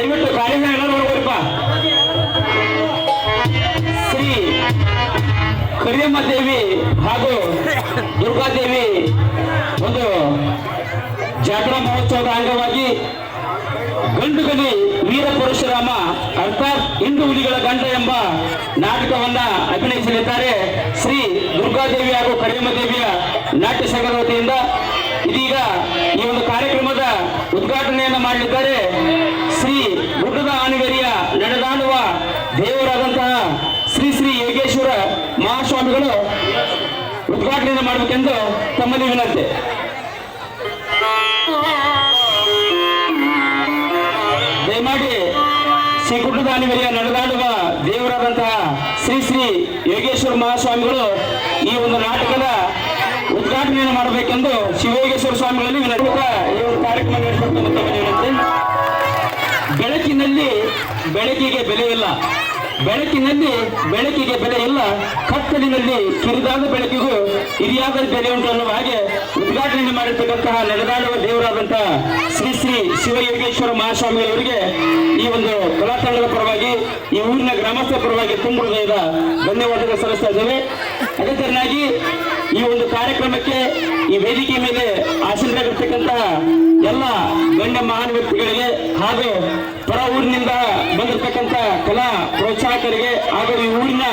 ದಯವಿಟ್ಟು ಕಾಲೇಜ್ ಎಲ್ಲರೂ ಹೊರಗೋರಿಪ್ಪ. ಶ್ರೀ ಕರಿಯಮ್ಮ ದೇವಿ ಹಾಗೂ ದುರ್ಗಾದೇವಿ ಒಂದು ಜಾತ್ರಾ ಮಹೋತ್ಸವದ ಅಂಗವಾಗಿ ಗಂಡುಗಲಿ ವೀರ ಪರಶುರಾಮ ಅರ್ಥಾತ್ ಹಿಂದೂ ಹುಲಿಗಳ ಗಂಡ ಎಂಬ ನಾಟಕವನ್ನ ಅಭಿನಯಿಸಲಿದ್ದಾರೆ ಶ್ರೀ ದುರ್ಗಾದೇವಿ ಹಾಗೂ ಕರಿಯಮ್ಮ ದೇವಿಯ ನಾಟ್ಯ ಸಂಘದ ವತಿಯಿಂದ. ಇದೀಗ ಈ ಒಂದು ಕಾರ್ಯಕ್ರಮದ ಉದ್ಘಾಟನೆಯನ್ನು ಮಾಡಲಿದ್ದಾರೆ ಶ್ರೀ ಗುಡ್ಡದ ಆನೆಗರಿಯ ನಡೆದಾಡುವ ದೇವರಾದಂತಹ ಶ್ರೀ ಶ್ರೀ ಯೋಗೇಶ್ವರ ಮಹಾಸ್ವಾಮಿಗಳು ಉದ್ಘಾಟನೆಯನ್ನು ಮಾಡಬೇಕೆಂದು ತಮ್ಮಲ್ಲಿ ವಿನಂತಿ. ದಯಮಾಡಿ ಶ್ರೀ ಗುಡ್ಡದ ಆನೆಗರಿಯ ನಡೆದಾಡುವ ದೇವರಾದಂತಹ ಶ್ರೀ ಶ್ರೀ ಯೋಗೇಶ್ವರ ಮಹಾಸ್ವಾಮಿಗಳು ಈ ಒಂದು ನಾಟಕದ ಉದ್ಘಾಟನೆಯನ್ನು ಮಾಡಬೇಕೆಂದು ಶಿವಯೋಗೇಶ್ವರ ಸ್ವಾಮಿಗಳಲ್ಲಿ ವಿನಂತಿ. ಈ ಒಂದು ಕಾರ್ಯಕ್ರಮ ನಡೆಸಬೇಕು ತಮ್ಮಲ್ಲಿ ವಿನಂತಿ. ಬೆಳಕಿನಲ್ಲಿ ಬೆಳಕಿಗೆ ಬೆಲೆ ಇಲ್ಲ, ಬೆಳಕಿನಲ್ಲಿ ಬೆಳಕಿಗೆ ಬೆಲೆ ಇಲ್ಲ, ಕತ್ತಲಿನಲ್ಲಿ ಕಿರಿದಾದ ಬೆಳಕಿಗೂ ಹಿರಿಯಾದ ಬೆಲೆ ಉಂಟು ಅನ್ನುವ ಹಾಗೆ ಉದ್ಘಾಟನೆ ಮಾಡಿರ್ತಕ್ಕಂತಹ ನಡೆದಾಡುವ ದೇವರಾದಂತಹ ಶ್ರೀ ಶ್ರೀ ಶಿವಯೋಗೇಶ್ವರ ಮಹಾಸ್ವಾಮಿಯವರಿಗೆ ಈ ಒಂದು ಕಲಾ ತಂಡದ ಪರವಾಗಿ ಈ ಊರಿನ ಗ್ರಾಮಸ್ಥರ ಪರವಾಗಿ ತುಂಬ ಹೃದಯದ ಧನ್ಯವಾದಗಳು ಸಲ್ಲಿಸ್ತಾ ಇದ್ದೇವೆ. ಅದೇ ತರನಾಗಿ ಈ ಒಂದು ಕಾರ್ಯಕ್ರಮಕ್ಕೆ ಈ ವೇದಿಕೆ ಮೇಲೆ ಆಸೀನರಾಗಿರ್ತಕ್ಕಂತಹ ಎಲ್ಲ ಗಣ್ಯ ಮಹಾನ್ ವ್ಯಕ್ತಿಗಳಿಗೆ ಹಾಗೂ ಹೊರ ಊರಿನಿಂದ ಬಂದಿರತಕ್ಕಂಥ ಕಲಾ ಪ್ರೋತ್ಸಾಹಕರಿಗೆ ಹಾಗೂ ಈ ಊರಿನ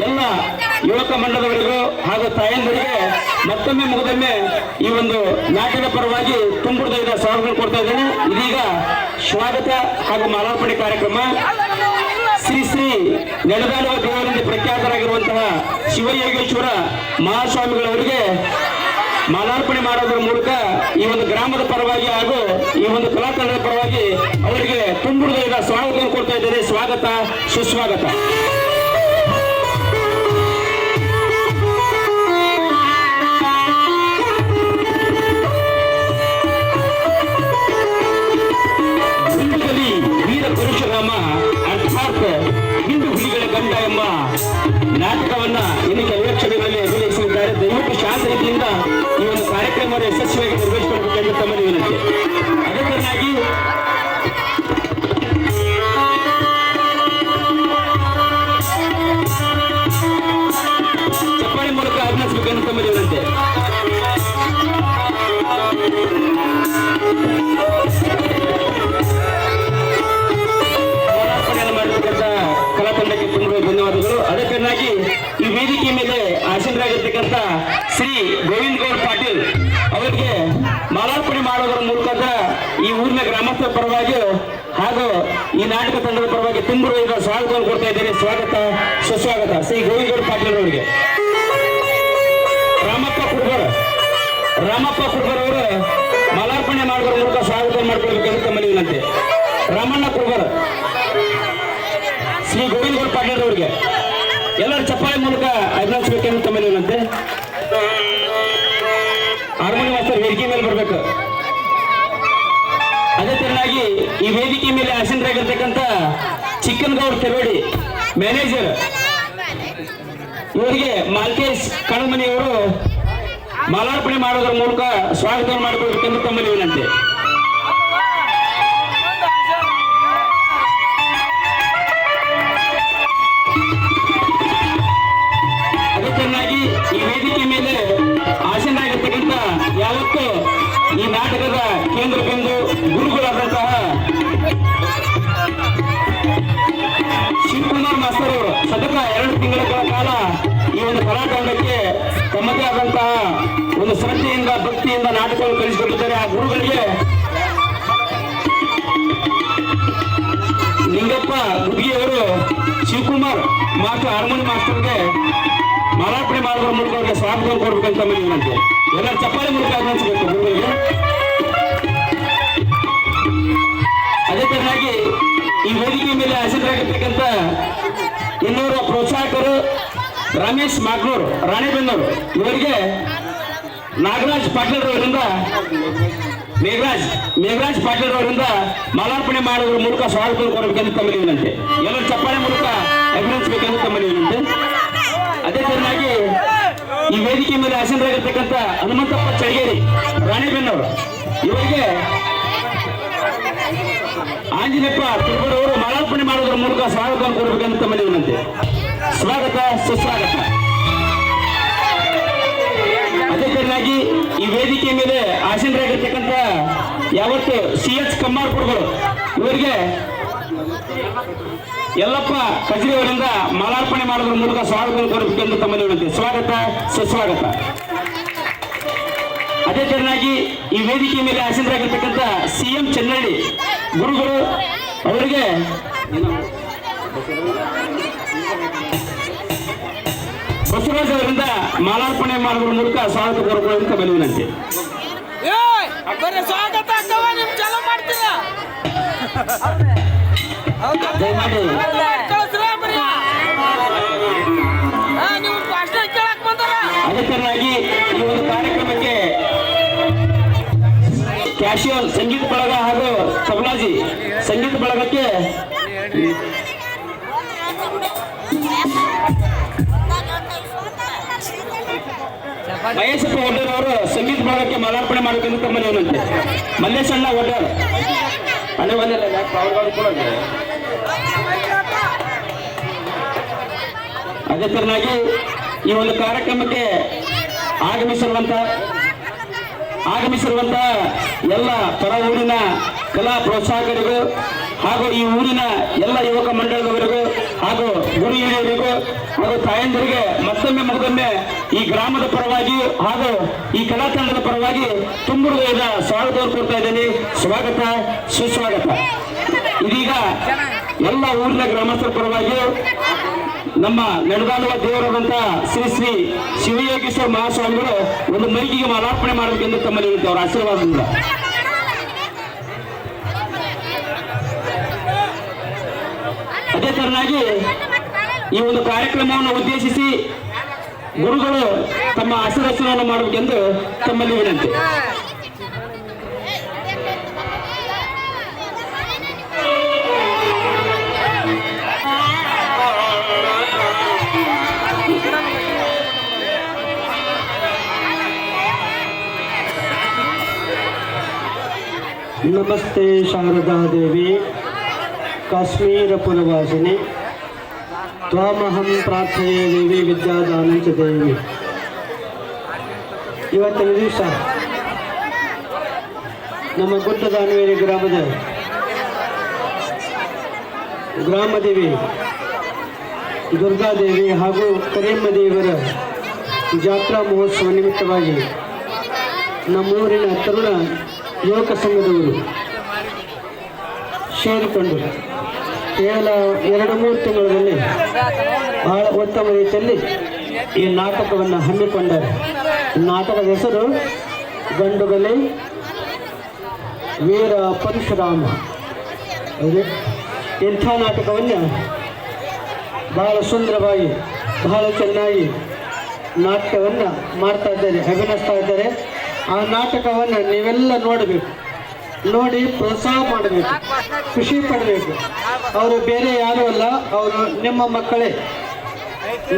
ಎಲ್ಲ ಯುವಕ ಮಂಡಲವರಿಗೂ ಹಾಗೂ ತಾಯಂದರಿಗೆ ಮತ್ತೊಮ್ಮೆ ಮುಗಿದೊಮ್ಮೆ ಈ ಒಂದು ನಾಟಕದ ಪರವಾಗಿ ತುಂಬ ಹೃದಯದ ಸ್ವಾಗತ ಕೊಡ್ತಾ ಇದ್ದೇನೆ. ಇದೀಗ ಸ್ವಾಗತ ಹಾಗೂ ಮಾಲಾರ್ಪಣೆ ಕಾರ್ಯಕ್ರಮ ಶ್ರೀ ಶ್ರೀ ನಡೆದಾಡುವ ದೇವರಿಂದ ಪ್ರಖ್ಯಾತರಾಗಿರುವಂತಹ ಶಿವಯೋಗೇಶ್ವರ ಮಹಾಸ್ವಾಮಿಗಳವರಿಗೆ ಮಾಲಾರ್ಪಣೆ ಮಾಡೋದರ ಮೂಲಕ ಈ ಒಂದು ಗ್ರಾಮದ ಪರವಾಗಿ ಹಾಗೂ ಈ ಒಂದು ಕಲಾ ತಂಡದ ಪರವಾಗಿ ಅವರಿಗೆ ತುಂಬ ಹೃದಯದ ಸ್ವಾಗತವನ್ನು ಕೊಡ್ತಾ ಇದ್ದೇನೆ. ಸ್ವಾಗತ, ಸುಸ್ವಾಗತ. ವೀರ ಪರಶುರಾಮ ಅರ್ಥಾತ್ ಹಿಂದೂ ಹುಲಿಗಳ ಗಂಡ ಎಂಬ ನಾಟಕವನ್ನ ಇನ್ನು ಕೆಲವೇ ಕ್ಷಣಗಳಲ್ಲಿ ಅಭಿನಯಿಸಲಿದ್ದಾರೆ. ದಯವಿಟ್ಟು ಶಾಂತ ರೀತಿಯಿಂದ ಈ ಒಂದು ಕಾರ್ಯಕ್ರಮವನ್ನು ಯಶಸ್ವಿಯಾಗಿ ನಿರ್ವಹಿಸಿಕೊಳ್ಳಬೇಕೆಂದು ತಮ್ಮಲ್ಲಿ ವಿನಂತಿ. ಅದೇ ತರನಾಗಿ ಚಪ್ಪಾಳೆ ಮೂಲಕ ಅಭಿನಯಿಸಬೇಕೆಂದು ತಮ್ಮಲ್ಲಿ ವಿನಂತಿ. ಕಲಾ ತಂಡಕ್ಕೆ ತುಂಬ ಧನ್ಯವಾದಗಳು. ಅದೇ ಕಾರಣಾಗಿ ಈ ವೇದಿಕೆ ಮೇಲೆ ಆಸೀನರಾಗಿರ್ತಕ್ಕಂಥ ಶ್ರೀ ಗೋವಿಂದ ಗೌಡ ಪಾಟೀಲ್ ಅವರಿಗೆ ಮಾಲಾರ್ಪಣೆ ಮಾಡೋದರ ಮೂಲಕ ಈ ಊರಿನ ಗ್ರಾಮಸ್ಥರ ಪರವಾಗಿ ಹಾಗೂ ಈ ನಾಟಕ ತಂಡದ ಪರವಾಗಿ ತುಂಬ ಹೃದಯದ ಸ್ವಾಗತವನ್ನು ಕೊಡ್ತಾ ಇದ್ದೇನೆ. ಸ್ವಾಗತ, ಸುಸ್ವಾಗತ ಶ್ರೀ ಗೋವಿಂದ ಗೌಡ ಪಾಟೀಲ್ ಅವರಿಗೆ. ರಾಮಪ್ಪ ಕುರ್ಬರ್ ಅವರು ಮಾಲಾರ್ಪಣೆ ಮಾಡೋದ್ರ ಮೂಲಕ ಸ್ವಾಗತ ಮಾಡಿಕೊಳ್ಬೇಕೆಂದು ತಮ್ಮಲ್ಲಿ ವಿನಂತಿ. ರಾಮಣ್ಣ ಕುರ್ಬರ್ ಶ್ರೀ ಗೋವಿಂದ ಗೌಡ ಪಾಟೀಲ್ ಅವರಿಗೆ ಎಲ್ಲರ ಚಪ್ಪಾಳೆ ಮೂಲಕ ಅಭಿನಯಿಸಬೇಕೆಂದು ತಮ್ಮಲ್ಲಿ ವಿನಂತಿ. ಹಾರ್ಮೋನಿಯಂ ಮಾಸ್ತರ್ ವೇದಿಕೆ ಮೇಲೆ ಬರಬೇಕು. ಅದೇ ತರನಾಗಿ ಈ ವೇದಿಕೆ ಮೇಲೆ ಆಸೀನರಾಗಿರ್ತಕ್ಕಂಥ ಚಿಕ್ಕನಗೌಡ ತೆರವಡಿ ಮ್ಯಾನೇಜರ್ ಇವರಿಗೆ ಮಾಲ್ಕೇಶ್ ಕಣಮನಿಯವರು ಮಾಲಾರ್ಪಣೆ ಮಾಡೋದ್ರ ಮೂಲಕ ಸ್ವಾಗತವನ್ನು ಮಾಡಿಕೊಳ್ಬೇಕೆಂದು ತಮ್ಮಲ್ಲಿ ವಿನಂತಿ. ಈ ವೇದಿಕೆ ಮೇಲೆ ಆಸೀನರಾಗಿರ್ತಕ್ಕಂಥ ಯಾವತ್ತು ಈ ನಾಟಕದ ಕೇಂದ್ರ ಬಿಂದು ಗುರುಗಳಾದಂತಹ ಶಿವಕುಮಾರ್ ಮಾಸ್ತರ್ ಅವರು ಸತತ 2 ತಿಂಗಳ ಕಾಲ ಈ ಒಂದು ಕಲಾ ತಂಡಕ್ಕೆ ತಮ್ಮದೇ ಆದಂತಹ ಒಂದು ಶ್ರದ್ಧೆಯಿಂದ ಭಕ್ತಿಯಿಂದ ನಾಟಕವನ್ನು ಕಲಿಸಿಕೊಟ್ಟಿದ್ದಾರೆ. ಆ ಗುರುಗಳಿಗೆ ಲಿಂಗಪ್ಪ ಗುಡ್ಗಿಯವರು ಶಿವಕುಮಾರ್ ಮಾಸ್ಟರ್ ಹಾರ್ಮೋನಿಯಂ ಮಾಸ್ಟರ್ಗೆ ಮಾಲಾರ್ಪಣೆ ಮಾಡೋದ್ರ ಮೂಲಕ ಅವರಿಗೆ ಸ್ವಾಗತ ಕೊಡ್ಬೇಕಂತ ತಮ್ಮಲ್ಲಿ ವಿನಂತಿ. ಎಲ್ಲರ ಚಪ್ಪಾಳೆ ಮೂಲಕ ಅಭಿನಯಿಸಬೇಕು ಗುರುಗಳಿಗೆ. ಅದೇ ತರನಾಗಿ ಈ ವೇದಿಕೆ ಮೇಲೆ ಆಸೀನರಾಗಿರ್ತಕ್ಕಂಥ ಇನ್ನೋರ್ವ ಪ್ರೋತ್ಸಾಹಕರು ರಮೇಶ್ ಮಾಗ್ನೂರ್ ರಾಣೆಬೆನ್ನೂರು ಇವರಿಗೆ ನಾಗರಾಜ್ ಪಾಟೀಲ್ ಅವರಿಂದ ಮೇಘರಾಜ್ ಪಾಟೀಲ್ ಅವರಿಂದ ಮಾಲಾರ್ಪಣೆ ಮಾಡೋದ್ರ ಮೂಲಕ ಸ್ವಾಗತ ಕೊಡಬೇಕೆಂದು ತಮ್ಮಲ್ಲಿ ವಿನಂತಿ. ಎಲ್ಲರ ಚಪ್ಪಾಳೆ ಮೂಲಕ ಅಭಿನಯಿಸಬೇಕೆಂದು ತಮ್ಮಲ್ಲಿ ವಿನಂತಿ. ಅದೇ ತರನಾಗಿ ಈ ವೇದಿಕೆ ಮೇಲೆ ಆಸೀನರಾಗಿರ್ತಕ್ಕಂಥ ಹನುಮಂತಪ್ಪ ಚಳಗೇರಿ ರಾಣೆಬೆನ್ನವರು ಇವರಿಗೆ ಆಂಜನೇಯಪ್ಪ ತಿರುಗೂರವರು ಮಾಲಾರ್ಪಣೆ ಮಾಡೋದ್ರ ಮೂಲಕ ಸ್ವಾಗತವನ್ನು ಕೊಡಬೇಕಂತ ತಮ್ಮಲ್ಲಿ ವಿನಂತಿ. ಸ್ವಾಗತ ಸುಸ್ವಾಗತ. ಅದೇ ತರನಾಗಿ ಈ ವೇದಿಕೆ ಮೇಲೆ ಆಸೀನರಾಗಿರ್ತಕ್ಕಂಥ ಯಾವತ್ತು CH ಕಮ್ಮಾರ್ಪುರಗಳು ಇವರಿಗೆ ಯಲ್ಲಪ್ಪ ಕಜರಿ ಅವರಿಂದ ಮಾಲಾರ್ಪಣೆ ಮಾಡೋದ್ರ ಮೂಲಕ ಸ್ವಾಗತ ಕೋರಬೇಕೆಂದು ತಮ್ಮಲ್ಲಿ ವಿನಂತಿ. ಸ್ವಾಗತ ಸುಸ್ವಾಗತ. ಅದೇ ತರನಾಗಿ ಈ ವೇದಿಕೆ ಮೇಲೆ ಆಸೀನರಾಗಿರ್ತಕ್ಕಂಥ CM ಚೆನ್ನಳ್ಳಿ ಗುರುಗಳು ಅವರಿಗೆ ಬಸವರಾಜ್ ಅವರಿಂದ ಮಾಲಾರ್ಪಣೆ ಮಾಡೋದ್ರ ಮೂಲಕ ಸ್ವಾಗತ ಕೋರಬೇಕೆಂದು ತಮ್ಮಲ್ಲಿ ವಿನಂತಿ. ದಯಮಾಡಿ ಅದೇ ತರನಾಗಿ ಈ ಒಂದು ಕಾರ್ಯಕ್ರಮಕ್ಕೆ ಕ್ಯಾಶುಯಲ್ ಸಂಗೀತ ಬಳಗ ಹಾಗೂ ತಬಲಾಜಿ ಸಂಗೀತ ಬಳಗಕ್ಕೆ ಮಹೇಶಪ್ಪ ಒಡ್ಡರ್ ಅವರು ಸಂಗೀತ ಬಳಗಕ್ಕೆ ಮಾಲಾರ್ಪಣೆ ಮಾಡಬೇಕೆಂದು ತಮ್ಮಲ್ಲಿ ವಿನಂತಿ. ಮಲ್ಲೇಶಣ್ಣ ಒಡ್ಡರ್ ಅಲ್ಲೇ ಬಂದಿಲ್ಲ ಅದೇ ತರನಾಗಿ ಈ ಒಂದು ಕಾರ್ಯಕ್ರಮಕ್ಕೆ ಆಗಮಿಸಿರುವಂತ ಎಲ್ಲ ಪರ ಊರಿನ ಕಲಾ ಪ್ರೋತ್ಸಾಹಕರಿಗೂ ಹಾಗೂ ಈ ಊರಿನ ಎಲ್ಲ ಯುವಕ ಮಂಡಳದವರಿಗೂ ಹಾಗೂ ಗುರು ಹಿರಿಯರಿಗೂ ಹಾಗೂ ತಾಯಂದಿರಿಗೆ ಮತ್ತೊಮ್ಮೆ ಈ ಗ್ರಾಮದ ಪರವಾಗಿ ಹಾಗೂ ಈ ಕಲಾ ತಂಡದ ಪರವಾಗಿ ತುಂಬ ಹೃದಯದ ಸ್ವಾಗತವನ್ನು ಕೊಡ್ತಾ ಇದ್ದೀನಿ. ಸ್ವಾಗತ ಸುಸ್ವಾಗತ. ಇದೀಗ ಎಲ್ಲ ಊರಿನ ಗ್ರಾಮಸ್ಥರ ಪರವಾಗಿ ನಮ್ಮ ನಡೆದಾಡುವ ದೇವರಾದಂತ ಶ್ರೀ ಶ್ರೀ ಶಿವಯೋಗೀಶ್ವರ ಮಹಾಸ್ವಾಮಿಗಳು ಒಂದು ಮೈಕಿಗೆ ಮಾಲಾರ್ಪಣೆ ಮಾಡಬೇಕೆಂದು ತಮ್ಮಲ್ಲಿ ವಿನಂತಿ. ಅವರ ಆಶೀರ್ವಾದದಿಂದ ಅದೇ ತರನಾಗಿ ಈ ಒಂದು ಕಾರ್ಯಕ್ರಮವನ್ನು ಉದ್ದೇಶಿಸಿ ಗುರುಗಳು ತಮ್ಮ ಆಶೀರ್ವಚನವನ್ನು ಮಾಡಬೇಕೆಂದು ತಮ್ಮಲ್ಲಿ ವಿನಂತಿ. ನಮಸ್ತೆ ಶಾರದಾ ದೇವಿ ಕಾಶ್ಮೀರ ಪುರವಾಸಿನಿ ತ್ವಾಮಹಂ ಪ್ರಾರ್ಥನೆ ದೇವಿ ವಿದ್ಯಾದಾನಂಚ ದೇವಿ. ಇವತ್ತಿನ ದಿವಸ ನಮ್ಮ ಗುಡ್ಡದಾನವೇರಿ ಗ್ರಾಮದ ಗ್ರಾಮದೇವಿ ದುರ್ಗಾದೇವಿ ಹಾಗೂ ಕರಿಯಮ್ಮ ದೇವರ ಜಾತ್ರಾ ಮಹೋತ್ಸವ ನಿಮಿತ್ತವಾಗಿ ನಮ್ಮೂರಿನ ತರುಣ ಯುವಕ ಸಂಘದವರು ಸೇರಿಕೊಂಡು ಕೇವಲ 2-3 ತಿಂಗಳಲ್ಲಿ ಬಹಳ ಉತ್ತಮ ರೀತಿಯಲ್ಲಿ ಈ ನಾಟಕವನ್ನು ಹಮ್ಮಿಕೊಂಡರು. ನಾಟಕದ ಹೆಸರು ಗಂಡುಗಲೆ ವೀರ ಪರಶುರಾಮ. ಇಂಥ ನಾಟಕವನ್ನು ಬಹಳ ಸುಂದರವಾಗಿ ಬಹಳ ಚೆನ್ನಾಗಿ ನಾಟ್ಯವನ್ನು ಮಾಡ್ತಾ ಇದ್ದಾರೆ, ಅಭಿನಯಿಸ್ತಾ ಇದ್ದಾರೆ. ಆ ನಾಟಕವನ್ನು ನೀವೆಲ್ಲ ನೋಡಬೇಕು, ನೋಡಿ ಪ್ರೋತ್ಸಾಹ ಮಾಡಬೇಕು, ಖುಷಿ ಪಡಬೇಕು. ಅವರು ಬೇರೆ ಯಾರೂ ಅಲ್ಲ, ಅವರು ನಿಮ್ಮ ಮಕ್ಕಳೇ.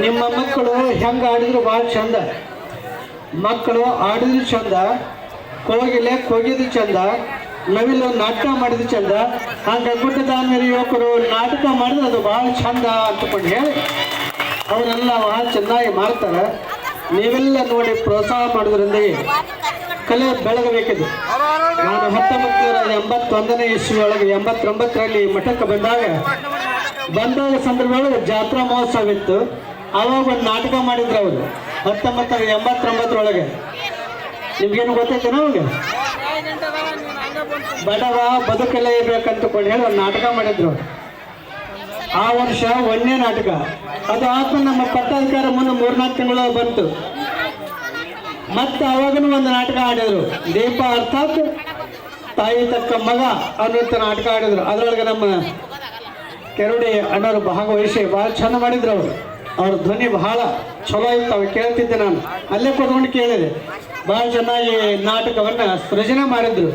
ನಿಮ್ಮ ಮಕ್ಕಳು ಹೆಂಗೆ ಆಡಿದ್ರು ಭಾಳ ಚಂದ. ಮಕ್ಕಳು ಆಡಿದ್ರು ಚಂದ, ಕೋಗಿಲೆ ಕೊಗಿದು ಚಂದ, ನವಿಲು ನಾಟಕ ಮಾಡಿದ್ರು ಚಂದ. ಹಂಗೆ ಗುಡ್ಡದಾನವೇರಿ ಯುವಕರು ನಾಟಕ ಮಾಡಿದ್ರೆ ಅದು ಭಾಳ ಚಂದ ಅಂತಕೊಂಡು ಹೇಳಿ ಅವರೆಲ್ಲ ಭಾಳ ಚೆನ್ನಾಗಿ ಮಾಡ್ತಾರೆ. ನೀವೆಲ್ಲ ನೋಡಿ ಪ್ರೋತ್ಸಾಹ ಮಾಡೋದ್ರಿಂದ ಕಲೆ ಬೆಳಗಬೇಕಿದೆ. ನಾನು 1981ನೇ ಇಸ್ವಿಯೊಳಗೆ 89ರಲ್ಲಿ ಮಠಕ್ಕೆ ಬಂದಾಗ ಸಂದರ್ಭದೊಳಗೆ ಜಾತ್ರಾ ಮಹೋತ್ಸವ ಇತ್ತು. ಆವಾಗ ಒಂದು ನಾಟಕ ಮಾಡಿದ್ರು ಅವರು 1989ರೊಳಗೆ. ನಿಮ್ಗೇನು ಗೊತ್ತೈತೇನ ಅವಾಗ? ಬಡವ ಬದುಕಲೇ ಬೇಕಂತಕೊಂಡು ಹೇಳಿ ಒಂದು ನಾಟಕ ಮಾಡಿದ್ರು. ಆ ವರ್ಷ 1ನೇ ನಾಟಕ. ಅದು ಆದ್ಮೇಲೆ ನಮ್ಮ ಪಟ್ಟಾಧಿಕಾರ ಮುಂದೆ 3-4 ತಿಂಗಳು ಬಂತು. ಮತ್ತೆ ಅವಾಗನೂ ಒಂದು ನಾಟಕ ಆಡಿದ್ರು, ದೀಪ ಅರ್ಥಾತ್ ತಾಯಿ ತಕ್ಕ ಮಗ ಅನ್ನುವಂಥ ನಾಟಕ ಆಡಿದ್ರು. ಅದರೊಳಗೆ ನಮ್ಮ ಕೆರಡಿ ಅಣ್ಣವರು ಭಾಗವಹಿಸಿ ಭಾಳ ಚಂದ ಮಾಡಿದ್ರು. ಅವ್ರ ಧ್ವನಿ ಬಹಳ ಚಲೋ ಇತ್ತು. ಅವು ಕೇಳ್ತಿದ್ದೆ, ನಾನು ಅಲ್ಲೇ ಕೂತ್ಕೊಂಡು ಕೇಳಿದೆ. ಭಾಳ ಚೆನ್ನಾಗಿ ನಾಟಕವನ್ನು ಸೃಜನೆ ಮಾಡಿದ್ರು.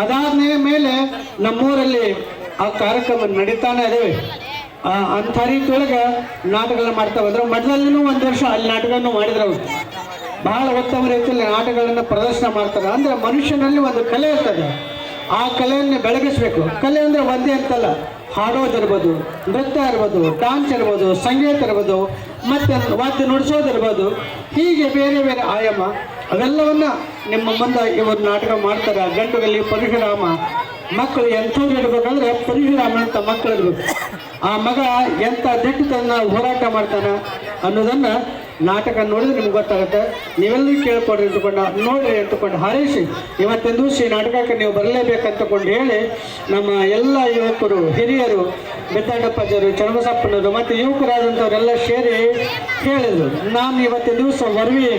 ಅದಾದ ಮೇಲೆ ನಮ್ಮೂರಲ್ಲಿ ಆ ಕಾರ್ಯಕ್ರಮ ನಡೀತಾನೆ ಇದ್ದೇವೆ. ಅಂಥ ರೀತಿಯೊಳಗೆ ನಾಟಕಗಳನ್ನ ಮಾಡ್ತಾ ಬಂದರು. ಮಠದಲ್ಲಿನೂ 1 ವರ್ಷ ಅಲ್ಲಿ ನಾಟಕವನ್ನು ಮಾಡಿದ್ರು. ಅವರು ಬಹಳ ಉತ್ತಮ ರೀತಿಯಲ್ಲಿ ನಾಟಕಗಳನ್ನು ಪ್ರದರ್ಶನ ಮಾಡ್ತಾರೆ. ಅಂದರೆ ಮನುಷ್ಯನಲ್ಲಿ ಒಂದು ಕಲೆ ಇರ್ತದೆ. ಆ ಕಲೆಯನ್ನು ಬೆಳಗಿಸ್ಬೇಕು. ಕಲೆ ಅಂದರೆ ಒಂದೇ ಅಂತಲ್ಲ, ಹಾಡೋದಿರ್ಬೋದು, ನೃತ್ಯ ಇರ್ಬೋದು, ಡಾನ್ಸ್ ಇರ್ಬೋದು, ಸಂಗೀತ ಇರ್ಬೋದು, ಮತ್ತು ವಾದ್ಯ ನುಡಿಸೋದಿರ್ಬೋದು, ಹೀಗೆ ಬೇರೆ ಬೇರೆ ಆಯಾಮ ಅವೆಲ್ಲವನ್ನ ನಿಮ್ಮ ಮುಂದೆ ಇವರು ನಾಟಕ ಮಾಡ್ತಾರೆ. ಗಂಟುಗಲ್ಲಿ ಪರಶುರಾಮ, ಮಕ್ಕಳು ಎಂಥವ್ರು ಇರ್ಬೇಕಂದ್ರೆ ಪರಶುರಾಮನಂತ ಮಕ್ಕಳು ಇರ್ಬೇಕು. ಆ ಮಗ ಎಂಥ ದಿಟ್ಟತನ ಹೋರಾಟ ಮಾಡ್ತಾನೆ ಅನ್ನೋದನ್ನು ನಾಟಕ ನೋಡಿದ್ರೆ ನಿಮ್ಗೆ ಗೊತ್ತಾಗುತ್ತೆ. ನೀವೆಲ್ಲರೂ ಕೇಳ್ಕೊಡ್ರಿ ಅಂತಕೊಂಡು ನೋಡ್ರಿ ಅಂತಕೊಂಡು ಹಾರೈಸಿ ಇವತ್ತಿನ ದಿವಸ ಈ ನಾಟಕಕ್ಕೆ ನೀವು ಬರಲೇಬೇಕಂತಕೊಂಡು ಹೇಳಿ ನಮ್ಮ ಎಲ್ಲ ಯುವಕರು, ಹಿರಿಯರು, ಬೆದ್ದಾಡಪ್ಪಾಜರು, ಚನ್ನಬಸಪ್ಪನವರು ಮತ್ತು ಯುವಕರಾದಂಥವರೆಲ್ಲ ಸೇರಿ ಹೇಳಿದರು. ನಾನು ಇವತ್ತಿನ ದಿವಸ ವರವಿ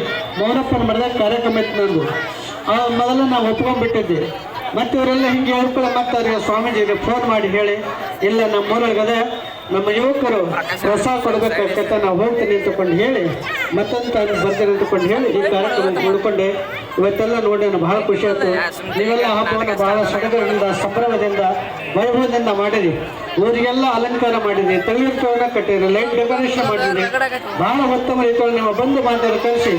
ಮೌನಪ್ಪನ ಮಠದಾಗ ಕಾರ್ಯಕ್ರಮ ಇತ್ತು ನಂದು. ಮೊದಲು ನಾವು ಒಪ್ಕೊಂಡ್ಬಿಟ್ಟಿದ್ದೆ. ಮತ್ತು ಇವರೆಲ್ಲ ಹಿಂಗೆ ಹೇಳ್ಕೊಳ್ಳೋ ಮತ್ತೆ ಅವರಿಗೆ ಸ್ವಾಮೀಜಿಗೆ ಫೋನ್ ಮಾಡಿ ಹೇಳಿ, ಇಲ್ಲ ನಮ್ಮ ಮೂಲಗದೆ ನಮ್ಮ ಯುವಕರು ಪ್ರೋತ್ಸಾಹ ಕೊಡಬೇಕಾಗ್ತದೆ, ನಾವು ಹೋಗ್ತೀನಿ ಅಂತಕೊಂಡು ಹೇಳಿ ಮತ್ತಂತ ಬರ್ತೀನಿ ಅಂತಕೊಂಡು ಹೇಳಿ ಈ ಕಾರ್ಯಕ್ರಮ ನೋಡಿಕೊಂಡೆ. ಇವತ್ತೆಲ್ಲ ನೋಡಿ ನಾನು ಬಹಳ ಖುಷಿ ಆಯಿತು. ನೀವೆಲ್ಲ ಹಬ್ಬವನ್ನು ಬಹಳ ಸಡಗರದಿಂದ, ಸಂಭ್ರಮದಿಂದ, ವೈಭವದಿಂದ ಮಾಡಿರಿ. ಊರಿಗೆಲ್ಲ ಅಲಂಕಾರ ಮಾಡಿದ್ರಿ, ತೆಂಗಿನ ತೋರಣ ಕಟ್ಟಿರಿ, ಲೈಟ್ ಡೆಕೋರೇಷನ್ ಮಾಡಿದ್ರಿ. ಬಹಳ ಉತ್ತಮ ರೀತಿಯಲ್ಲಿ ನಿಮ್ಮ ಬಂಧು ಬಾಂಧವರು ಕರೆಸಿ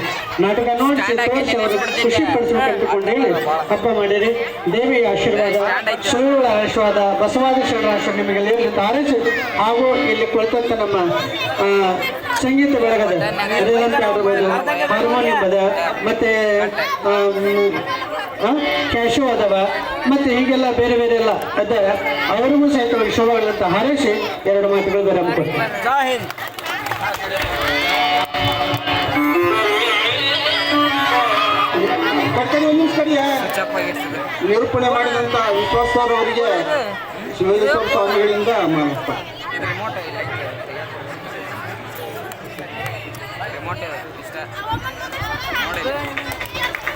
ನಾಟಕ ನೋಡಿಸಿ ತೋರಿಸಿ ಅವರು ಖುಷಿ ಪಡಿಸ್ಬೇಕು ಅಂತಕೊಂಡು ಹೇಳಿ ಹಬ್ಬ ಮಾಡಿರಿ. ದೇವಿಯ ಆಶೀರ್ವಾದ, ಶಿವಳ ಆಶೀರ್ವಾದ, ಬಸವಾದಿ ಶರಣರ ಆಶೀರ್ವಾದ ನಿಮಗೆಲ್ಲ ಇರಲಿ ಹಾರೈಸಿ. ಹಾಗೂ ಇಲ್ಲಿ ಕುಳಿತಂತ ನಮ್ಮ ಸಂಗೀತ ಬೆಳಗದ ರೇವಂತ ಆಗ್ಬೋದು, ಹಾರ್ಮೋನಿಯಂ ಅದ, ಮತ್ತು ಕ್ಯಾಶು ಅದಾವ, ಮತ್ತು ಹೀಗೆಲ್ಲ ಬೇರೆ ಬೇರೆ ಎಲ್ಲ ಅದಾವ. ಅವರಿಗೂ ಸಹಿತ ಶೋಭಾಗಳಂತ ಹಾರೈಸಿ ಎರಡು ಮಾತುಗಳು ಬೇರೆ ನಿರೂಪಣೆ ಮಾಡಿದಂಥ ವಿಶ್ವಾಸವ್ರ ಅವರಿಗೆ ಶಿವಲಿಂಗ ಸ್ವಾಮಿಗಳಿಂದ ರಿಮೋಟ್